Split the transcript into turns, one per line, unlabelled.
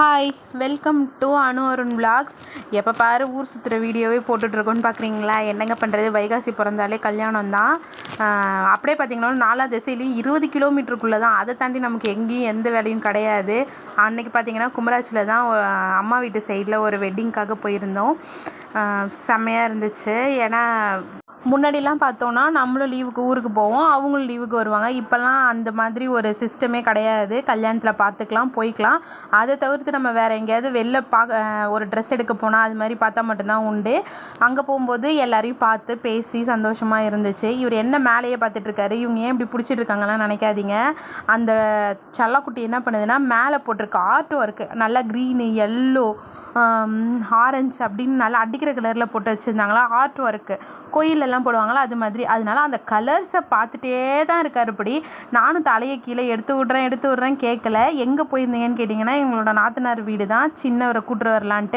Hi, welcome to Anu Arun vlogs. எப்போ பாரு ஊர் சுற்றுற வீடியோவே போட்டுட்ருக்கோன்னு பார்க்குறீங்களா? என்னங்க பண்ணுறது, வைகாசி பிறந்தாலே கல்யாணம் தான். அப்படியே பார்த்திங்கன்னா 4 திசையிலையும் 20 கிலோமீட்டருக்குள்ளே தான். அதை தாண்டி நமக்கு எங்கேயும் எந்த வேலையும் கிடையாது. அன்றைக்கி பார்த்திங்கன்னா குமராட்சியில் தான் அம்மா வீட்டு சைடில் ஒரு வெட்டிங்க்காக போயிருந்தோம். செம்மையாக இருந்துச்சு. ஏன்னா முன்னாடிலாம் பார்த்தோன்னா நம்மளும் லீவுக்கு ஊருக்கு போவோம், அவங்களும் லீவுக்கு வருவாங்க. இப்போல்லாம் அந்த மாதிரி ஒரு சிஸ்டமே கிடையாது. கல்யாணத்தில் பார்த்துக்கலாம், போய்க்கலாம். அதை தவிர்த்து நம்ம வேறு எங்கேயாவது வெளில ஒரு ட்ரெஸ் எடுக்க போனால் அது மாதிரி பார்த்தா மட்டும்தான் உண்டு. அங்கே போகும்போது எல்லாரையும் பார்த்து பேசி சந்தோஷமாக இருந்துச்சு. இவர் என்ன மேலேயே பார்த்துட்ருக்காரு, இவங்க ஏன் இப்படி பிடிச்சிட்டு இருக்காங்கலாம் நினைக்காதீங்க. அந்த செல்லக்குட்டி என்ன பண்ணுதுன்னா, மேலே போட்டிருக்க ஆர்ட் ஒர்க்கு நல்லா க்ரீனு, எல்லோ, ஆரஞ்சு அப்படின்னு நல்லா அடிக்கிற கலரில் போட்டு வச்சுருந்தாங்களா. ஆர்ட் ஒர்க்கு கோயிலெல்லாம் போடுவாங்களா அது மாதிரி. அதனால அந்த கலர்ஸை பார்த்துட்டே தான் இருக்கார். இப்படி நானும் தலையை கீழே எடுத்து விட்றேன் கேட்கல. எங்கே போயிருந்தீங்கன்னு கேட்டிங்கன்னா, எங்களோட நாத்தனார் வீடு தான், சின்னவரை கூட்டுரு வரலான்ட்டு.